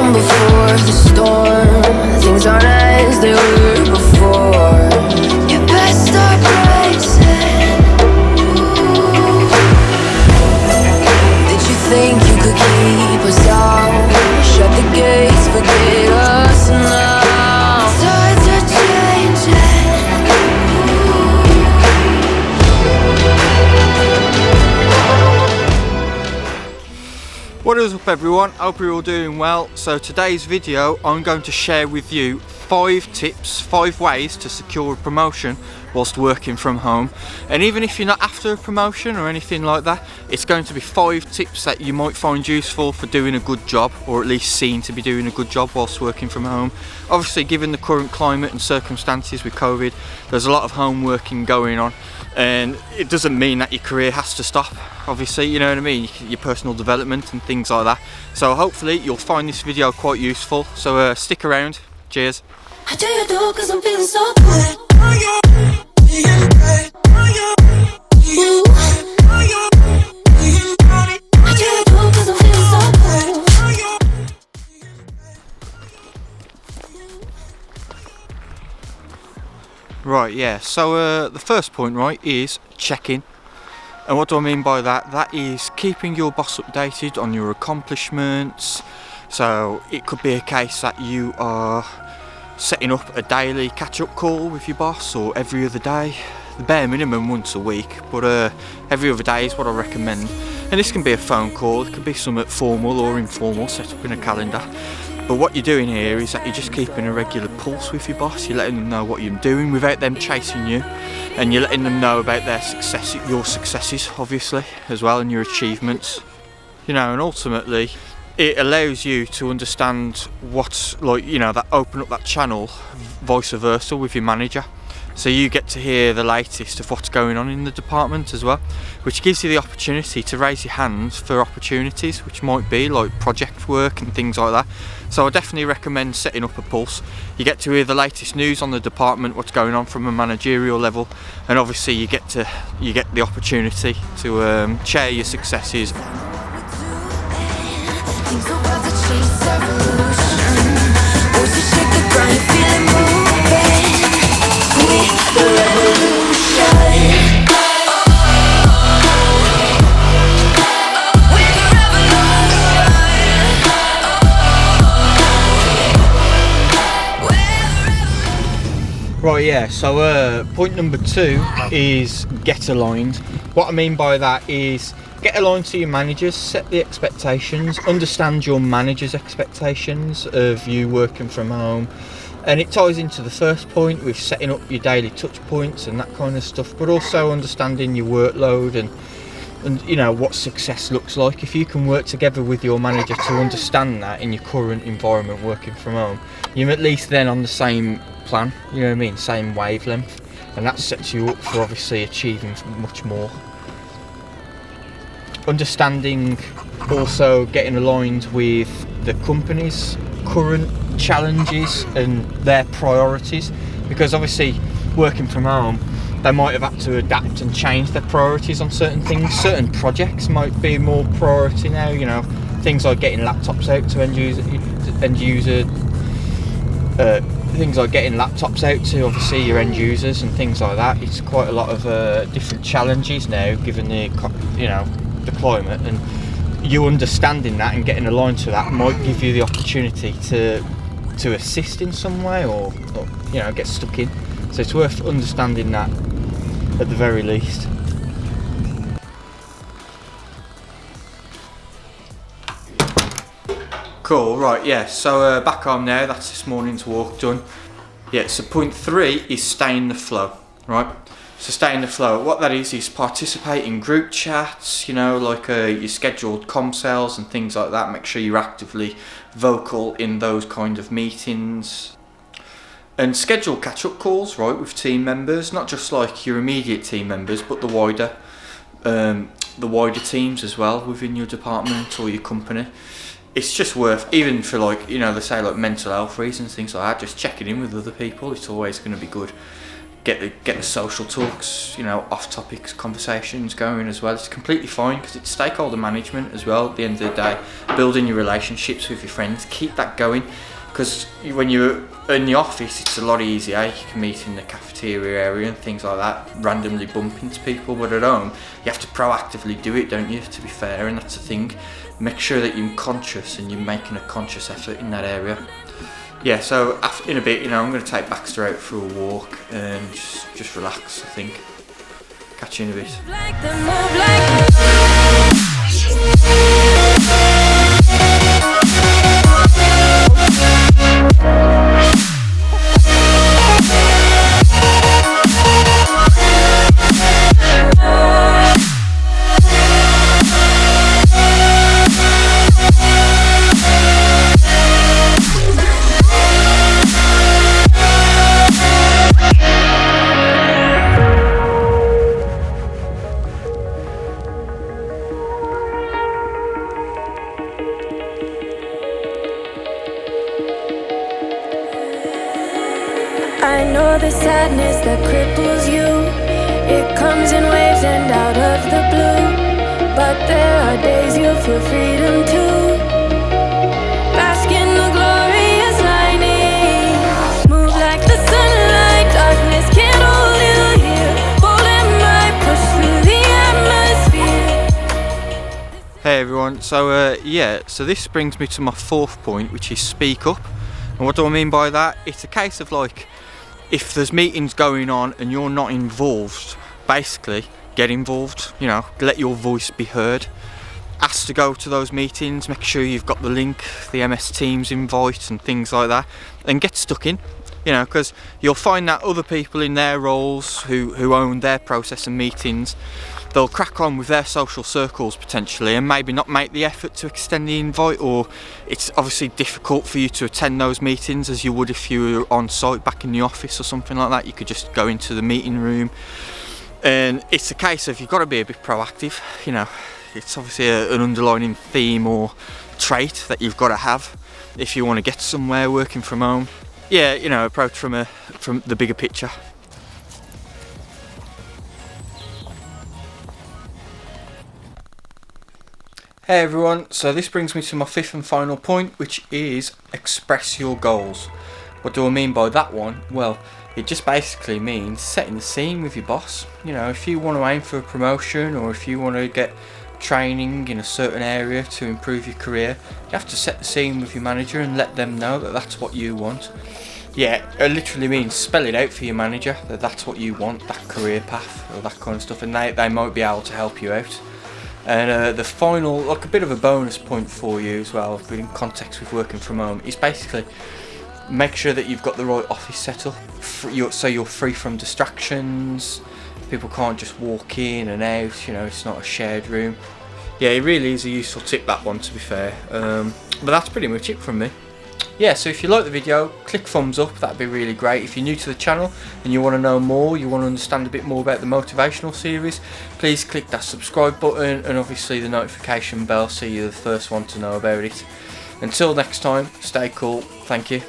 calm before the storm. Things aren't as they were before. You best start bracing. Did you think you could keep us out? Shut the gates, forget us now. Tides are changing. What is up everyone, hope you're all doing well. So today's video I'm going to share with you 5 tips, 5 ways to secure a promotion whilst working from home. And even if you're not after a promotion or anything like that, it's going to be 5 tips that you might find useful for doing a good job, or at least seen to be doing a good job whilst working from home. Obviously, given the current climate and circumstances with COVID, there's a lot of home working going on, and it doesn't mean that your career has to stop, obviously, you know what I mean, your personal development and things like that. So hopefully you'll find this video quite useful, so stick around. Cheers. I do you do 'cause I'm feeling so good. Right, yeah, so the first point, right, is check-in. And what do I mean by that? That is keeping your boss updated on your accomplishments. So it could be a case that you are setting up a daily catch-up call with your boss, or every other day. The bare minimum once a week, but every other day is what I recommend. And this can be a phone call, it could be somewhat formal or informal, set up in a calendar. But what you're doing here is that you're just keeping a regular pulse with your boss. You're letting them know what you're doing without them chasing you, and you're letting them know about their success, your successes obviously as well, and your achievements. You know, and ultimately it allows you to understand what's, like, you know, that open up that channel, vice versa with your manager. So you get to hear the latest of what's going on in the department as well, which gives you the opportunity to raise your hands for opportunities, which might be like project work and things like that. So I definitely recommend setting up a pulse. You get to hear the latest news on the department, what's going on from a managerial level, and obviously you get the opportunity to share your successes. Things about to change, it's evolution. Voices shake the ground, you feel it moving. We the revolution. We're the revolution. Right, yeah, so point number 2 is get aligned. What I mean by that is get aligned to your managers, set the expectations, understand your manager's expectations of you working from home. And it ties into the first point with setting up your daily touch points and that kind of stuff, but also understanding your workload and you know what success looks like. If you can work together with your manager to understand that in your current environment working from home, you're at least then on the same plan, you know what I mean, same wavelength, and that sets you up for obviously achieving much more. Understanding, also getting aligned with the company's current challenges and their priorities, because obviously working from home they might have had to adapt and change their priorities on certain things. Certain projects might be more priority now, you know, things like getting laptops out to things like getting laptops out to obviously your end users and things like that. It's quite a lot of different challenges now given the, you know, the climate, and you understanding that and getting aligned to that might give you the opportunity to assist in some way, or you know, get stuck in. So it's worth understanding that at the very least. Cool, right, yeah, so back home now, that's this morning's walk done. Yeah, so point 3 is stay in the flow, right? So stay in the flow. What that is participate in group chats, you know, like your scheduled comsales and things like that. Make sure you're actively vocal in those kind of meetings. And schedule catch-up calls, right, with team members, not just like your immediate team members, but the wider teams as well within your department or your company. It's just worth, even for, like, you know, they say like mental health reasons, things like that, just checking in with other people. It's always going to be good. get the social talks, you know, off topics conversations going as well. It's completely fine because it's stakeholder management as well. At the end of the day, building your relationships with your friends, keep that going, because when you're in the office it's a lot easier. You can meet in the cafeteria area and things like that, randomly bump into people, but at home you have to proactively do it, don't you, to be fair, and that's the thing. Make sure that you're conscious and you're making a conscious effort in that area. Yeah, so in a bit, you know, I'm going to take Baxter out for a walk and just relax, I think. Catch you in a bit. I know the sadness that cripples you. It comes in waves and out of the blue. But there are days you feel freedom too. Bask in the glorious lightning. Move like the sunlight. Darkness can't hold you here. Bold and bright, push through the atmosphere. Hey everyone, so so this brings me to my fourth point, which is speak up. And what do I mean by that? It's a case of like, if there's meetings going on and you're not involved, basically get involved, you know, let your voice be heard. Ask to go to those meetings, make sure you've got the link, the MS Teams invite and things like that, and get stuck in, you know, because you'll find that other people in their roles who own their process and meetings, they'll crack on with their social circles potentially and maybe not make the effort to extend the invite, or it's obviously difficult for you to attend those meetings as you would if you were on site back in the office or something like that. You could just go into the meeting room, and it's a case of you've got to be a bit proactive, you know. It's obviously an underlining theme or trait that you've got to have if you want to get somewhere working from home. Yeah, you know, approach from the bigger picture. Hey everyone, so this brings me to my fifth and final point, which is express your goals. What do I mean by that one? Well, it just basically means setting the scene with your boss. You know, if you want to aim for a promotion, or if you want to get training in a certain area to improve your career, you have to set the scene with your manager and let them know that that's what you want. Yeah, it literally means spell it out for your manager that that's what you want, that career path or that kind of stuff, and they might be able to help you out. And the final, like a bit of a bonus point for you as well, in context with working from home, is basically make sure that you've got the right office set up so you're free from distractions. People can't just walk in and out, you know, it's not a shared room. Yeah, it really is a useful tip, that one, to be fair. But that's pretty much it from me. Yeah, so if you like the video, click thumbs up, that'd be really great. If you're new to the channel and you want to know more, you want to understand a bit more about the motivational series, please click that subscribe button and obviously the notification bell so you're the first one to know about it. Until next time, stay cool, thank you.